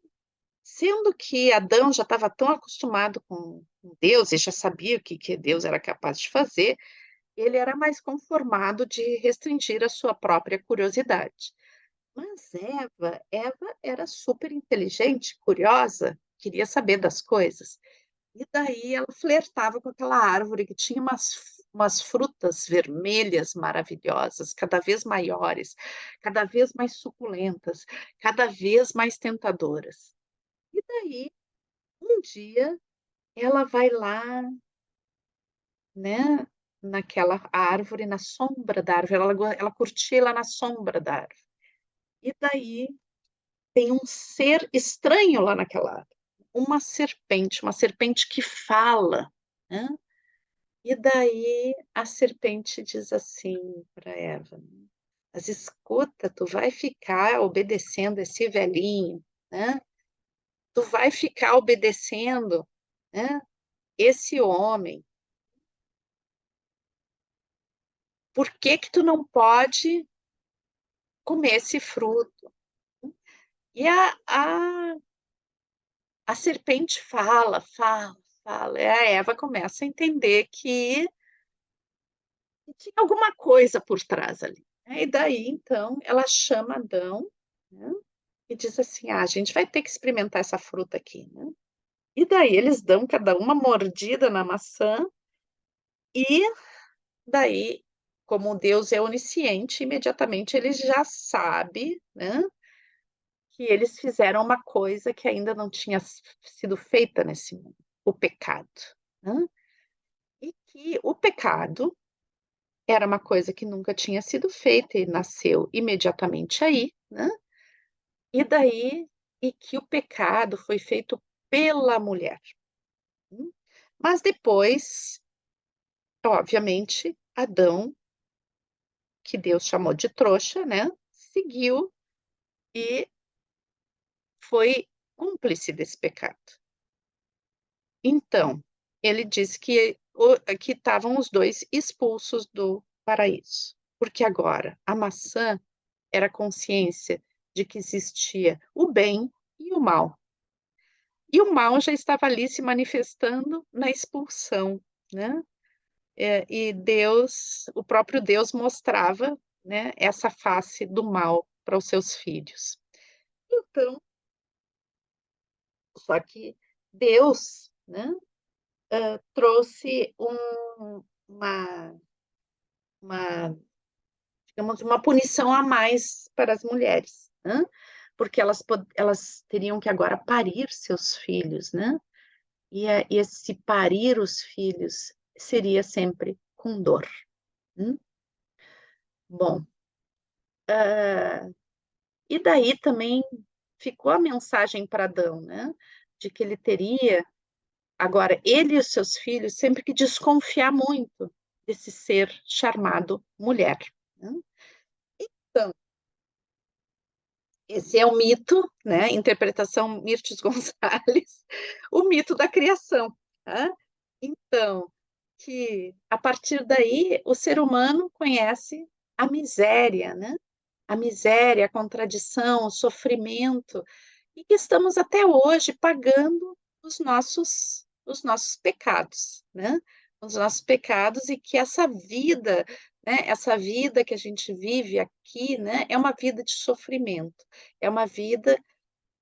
Sendo que Adão já estava tão acostumado com Deus e já sabia o que Deus era capaz de fazer, ele era mais conformado de restringir a sua própria curiosidade. Mas Eva era super inteligente, curiosa, queria saber das coisas. E daí ela flertava com aquela árvore que tinha umas frutas vermelhas maravilhosas, cada vez maiores, cada vez mais suculentas, cada vez mais tentadoras. E daí, um dia, ela vai lá, né, naquela árvore, na sombra da árvore, ela curtia lá na sombra da árvore. E daí tem um ser estranho lá naquela árvore, uma serpente que fala, né? E daí a serpente diz assim para Eva: "Mas escuta, tu vai ficar obedecendo esse velhinho, né? Tu vai ficar obedecendo, né, esse homem. Por que que tu não pode comer esse fruto?" E a serpente fala, fala, fala, e a Eva começa a entender que tinha alguma coisa por trás ali, né. E daí, então, ela chama Adão, né, e diz assim: "Ah, a gente vai ter que experimentar essa fruta aqui, né". E daí eles dão cada uma mordida na maçã e daí, como Deus é onisciente, imediatamente ele já sabe, né, que eles fizeram uma coisa que ainda não tinha sido feita nesse mundo, o pecado, né. E que o pecado era uma coisa que nunca tinha sido feita e nasceu imediatamente aí, né, e daí e que o pecado foi feito pela mulher. Hum. Mas depois, obviamente, Adão, que Deus chamou de trouxa, né, seguiu e foi cúmplice desse pecado. Então, ele disse que estavam os 2 expulsos do paraíso, porque agora a maçã era a consciência de que existia o bem e o mal. E o mal já estava ali se manifestando na expulsão, né. E Deus, o próprio Deus mostrava, né, essa face do mal para os seus filhos. Então, só que Deus, né, trouxe uma, digamos, uma punição a mais para as mulheres, né, porque elas teriam que agora parir seus filhos, né, e esse parir os filhos seria sempre com dor. Bom, e daí também ficou a mensagem para Adão, né, de que ele teria agora ele e os seus filhos sempre que desconfiar muito desse ser chamado mulher, né. Então, esse é o mito, né, interpretação Mirtes Gonzalez, o mito da criação, tá. Então, que a partir daí o ser humano conhece a miséria, né, a miséria, a contradição, o sofrimento, e que estamos até hoje pagando os nossos pecados, né, os nossos pecados e que essa vida, né, essa vida que a gente vive aqui, né, é uma vida de sofrimento, é uma vida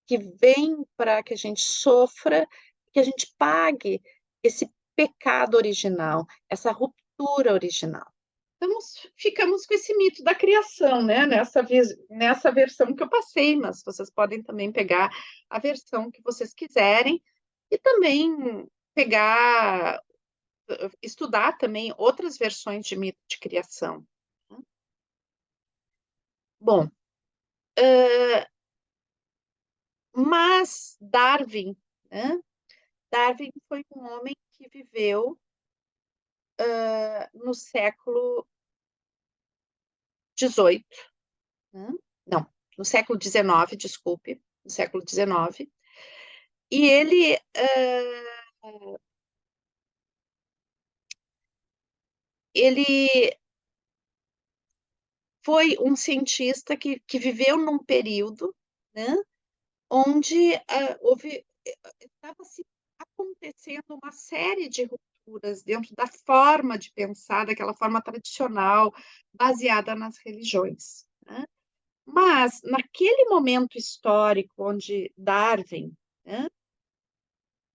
que vem para que a gente sofra, que a gente pague esse pecado original, essa ruptura original. Então, ficamos com esse mito da criação, né, nessa versão que eu passei, mas vocês podem também pegar a versão que vocês quiserem e também pegar, estudar também outras versões de mito de criação, né. Bom, mas Darwin, né, Darwin foi um homem que viveu, no século XVIII, né, não, no século XIX, desculpe, no século XIX. E ele foi um cientista que viveu num período, né, onde, estava se acontecendo uma série de rupturas dentro da forma de pensar, daquela forma tradicional, baseada nas religiões, né. Mas, naquele momento histórico onde Darwin, né,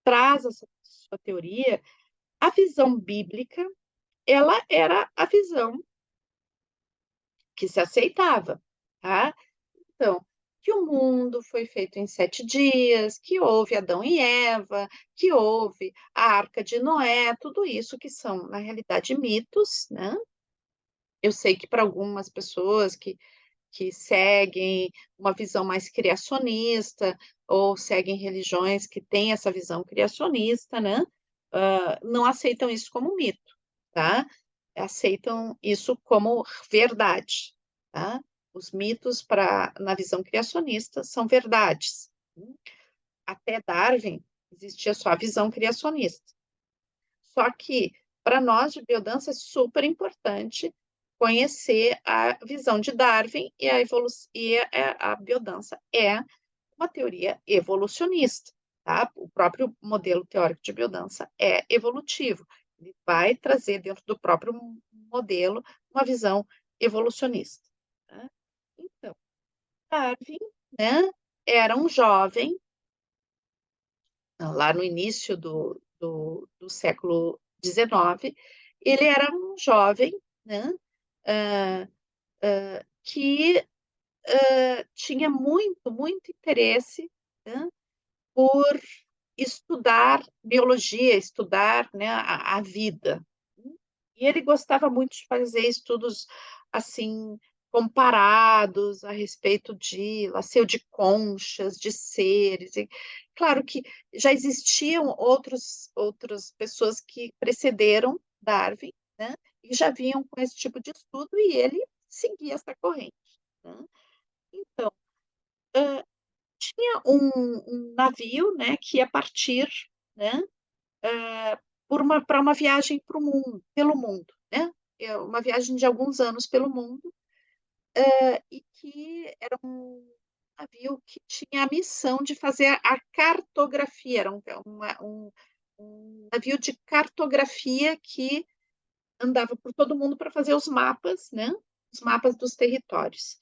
traz essa sua teoria, a visão bíblica, ela era a visão que se aceitava, tá. Então, que o mundo foi feito em 7 dias, que houve Adão e Eva, que houve a Arca de Noé, tudo isso que são, na realidade, mitos, né. Eu sei que para algumas pessoas que seguem uma visão mais criacionista, ou seguem religiões que têm essa visão criacionista, né, não aceitam isso como mito, tá. Aceitam isso como verdade, tá. Os mitos na visão criacionista são verdades. Até Darwin existia só a visão criacionista. Só que, para nós de biodança, é super importante conhecer a visão de Darwin e a biodança é uma teoria evolucionista, tá? O próprio modelo teórico de biodança é evolutivo. Ele vai trazer dentro do próprio modelo uma visão evolucionista, tá? Então, Darwin, né, era um jovem lá no início do século XIX, ele era um jovem, né, hã, que, tinha muito, muito interesse, né, por estudar biologia, estudar, né, a vida. E ele gostava muito de fazer estudos, assim, comparados a respeito de laceu de conchas, de seres e claro que já existiam outras pessoas que precederam Darwin, né, e já vinham com esse tipo de estudo e ele seguia essa corrente, né. Então, tinha um navio, né, que ia partir, né, por uma para uma viagem para o mundo pelo mundo, né, uma viagem de alguns anos pelo mundo, e que era um navio que tinha a missão de fazer a cartografia, era um navio de cartografia que andava por todo mundo para fazer os mapas, né, os mapas dos territórios.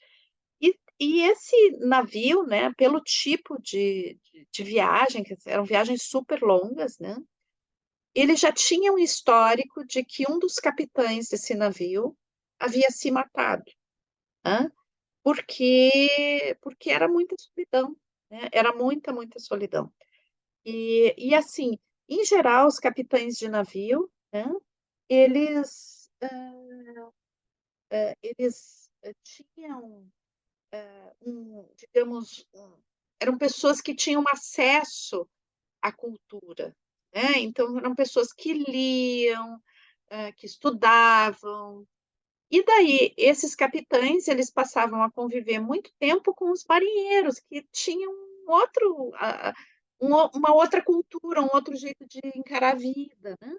E esse navio, né, pelo tipo de viagem, que eram viagens super longas, né, ele já tinha um histórico de que um dos capitães desse navio havia se matado, hã, porque era muita solidão, né, era muita, muita solidão. E assim, em geral, os capitães de navio, né, eles, eles, tinham, digamos, eram pessoas que tinham acesso à cultura, né, então eram pessoas que liam, que estudavam. E daí, esses capitães, eles passavam a conviver muito tempo com os marinheiros, que tinham um outro uma outra cultura, um outro jeito de encarar a vida, né.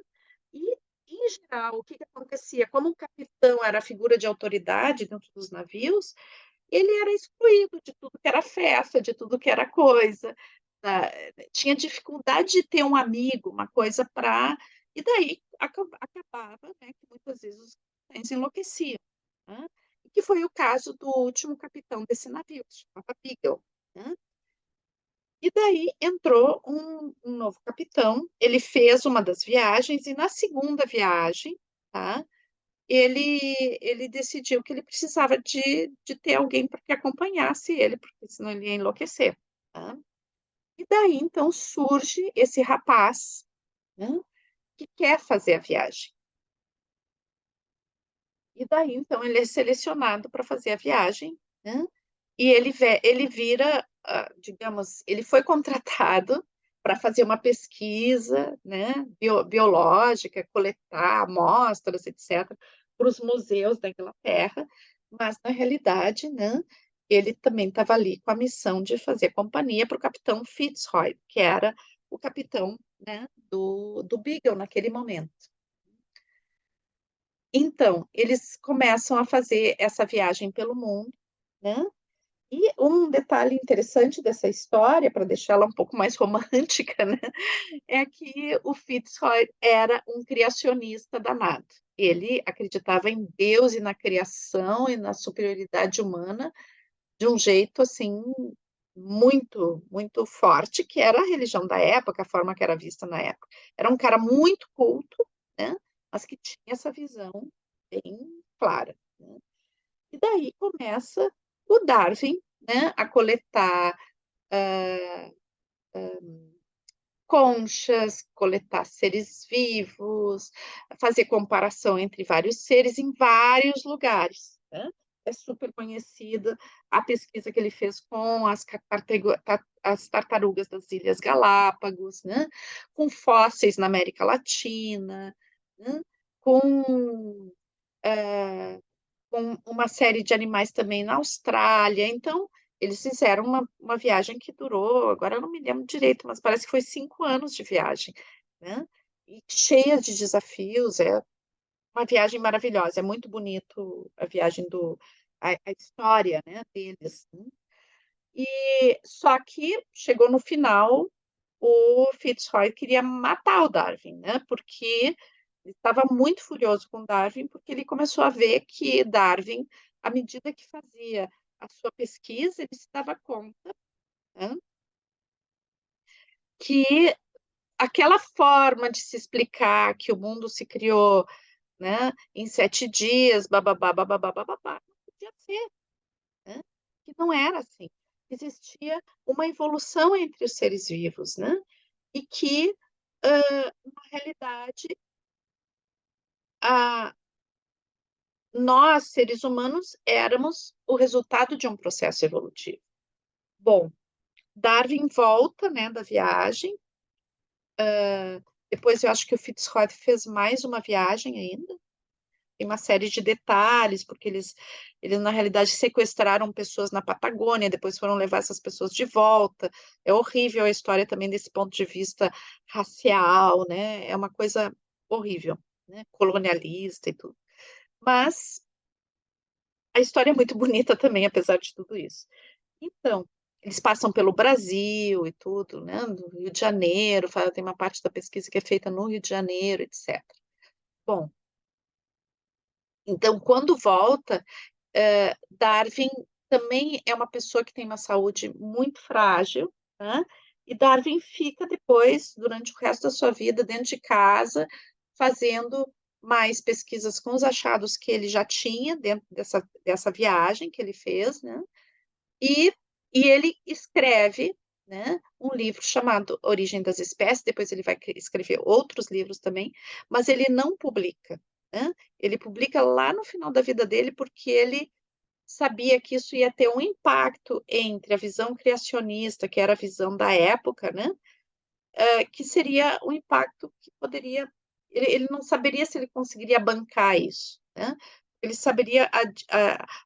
E, em geral, o que que acontecia? Como o capitão era a figura de autoridade dentro dos navios, ele era excluído de tudo que era festa, de tudo que era coisa, tinha dificuldade de ter um amigo, uma coisa para e daí acabava, né, que muitas vezes os capitães enlouqueciam, né, e que foi o caso do último capitão desse navio, que se chamava Beagle, né. E daí entrou um novo capitão, ele fez uma das viagens e na segunda viagem, tá, ele decidiu que ele precisava de ter alguém para que acompanhasse ele, porque senão ele ia enlouquecer, tá. E daí então surge esse rapaz, né, que quer fazer a viagem. E daí então ele é selecionado para fazer a viagem, né, e ele vira, digamos, ele foi contratado para fazer uma pesquisa, né, biológica, coletar amostras, etcétera, para os museus da Inglaterra, mas na realidade, né, ele também estava ali com a missão de fazer companhia para o capitão Fitzroy, que era o capitão, né, do Beagle naquele momento. Então, eles começam a fazer essa viagem pelo mundo, né, e um detalhe interessante dessa história, para deixá-la um pouco mais romântica, né, é que o Fitzroy era um criacionista danado. Ele acreditava em Deus e na criação e na superioridade humana de um jeito, assim, muito, muito forte, que era a religião da época, a forma que era vista na época. Era um cara muito culto, né, mas que tinha essa visão bem clara, né. E daí começa o Darwin né, a coletar, hã, conchas, coletar seres vivos, fazer comparação entre vários seres em vários lugares, né. É super conhecida a pesquisa que ele fez com as tartarugas das Ilhas Galápagos, né, com fósseis na América Latina, né, com, eh com uma série de animais também na Austrália, então eles fizeram uma viagem que durou, agora eu não me lembro direito, mas parece que foi 5 anos de viagem, né, e cheia de desafios, é uma viagem maravilhosa, é muito bonito a viagem a história, né, deles, né. E só que chegou no final, o Fitzroy queria matar o Darwin, né, porque ele estava muito furioso com Darwin, porque ele começou a ver que Darwin, à medida que fazia a sua pesquisa, ele se dava conta, né, que aquela forma de se explicar que o mundo se criou, né, em 7 dias, bá-bá-bá, bá-bá-bá, bá-bá-bá, não podia ser, né, que não era assim. Existia uma evolução entre os seres vivos, né, e que, na realidade, a nós, seres humanos, éramos o resultado de um processo evolutivo. Bom, Darwin volta, né, da viagem, depois eu acho que o Fitzroy fez mais uma viagem ainda, tem uma série de detalhes, porque eles na realidade sequestraram pessoas na Patagônia, depois foram levar essas pessoas de volta. É horrível a história também desse ponto de vista racial, né, é uma coisa horrível, né, colonialista e tudo. Mas a história é muito bonita também, apesar de tudo isso. Então, eles passam pelo Brasil e tudo, né, no Rio de Janeiro, tem uma parte da pesquisa que é feita no Rio de Janeiro, etcétera. Bom, então quando volta, Darwin também é uma pessoa que tem uma saúde muito frágil, né, e Darwin fica depois, durante o resto da sua vida, dentro de casa, fazendo mais pesquisas com os achados que ele já tinha dentro dessa viagem que ele fez, né, e ele escreve, né, um livro chamado Origem das Espécies, depois ele vai escrever outros livros também, mas ele não publica, né, ele publica lá no final da vida dele, porque ele sabia que isso ia ter um impacto entre a visão criacionista, que era a visão da época, né, que seria um impacto que poderia ele não saberia se ele conseguiria bancar isso, né. Ele saberia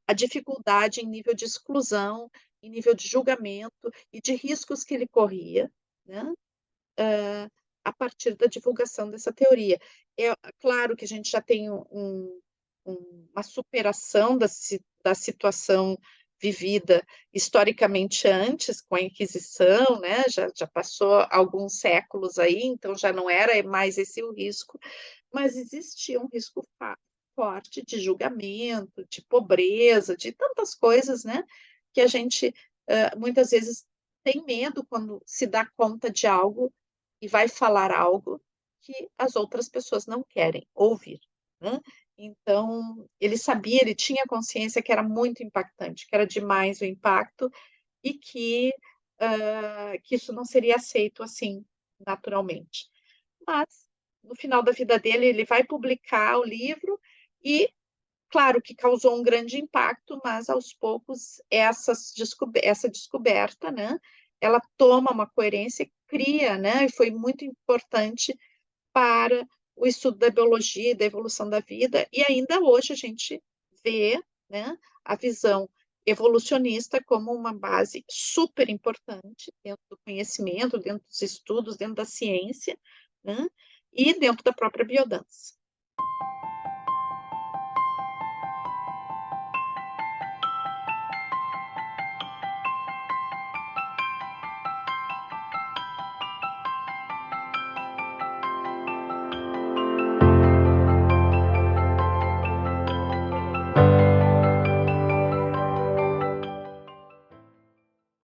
a dificuldade em nível de exclusão, em nível de julgamento e de riscos que ele corria, né, a partir da divulgação dessa teoria. Claro que a gente já tem uma superação da situação vivida historicamente antes, com a Inquisição, né, já passou alguns séculos aí, então já não era mais esse o risco, mas existia um risco forte de julgamento, de pobreza, de tantas coisas, né, que a gente, muitas vezes tem medo quando se dá conta de algo e vai falar algo que as outras pessoas não querem ouvir, né. Então, ele sabia, ele tinha consciência que era muito impactante, que era demais o impacto e que isso não seria aceito, assim, naturalmente. Mas, no final da vida dele, ele vai publicar o livro e, claro que causou um grande impacto, mas aos poucos essa descoberta, né, ela toma uma coerência, cria, né, e foi muito importante para o estudo da biologia e da evolução da vida, e ainda hoje a gente vê, né, a visão evolucionista como uma base super importante dentro do conhecimento, dentro dos estudos, dentro da ciência, né, e dentro da própria biodança.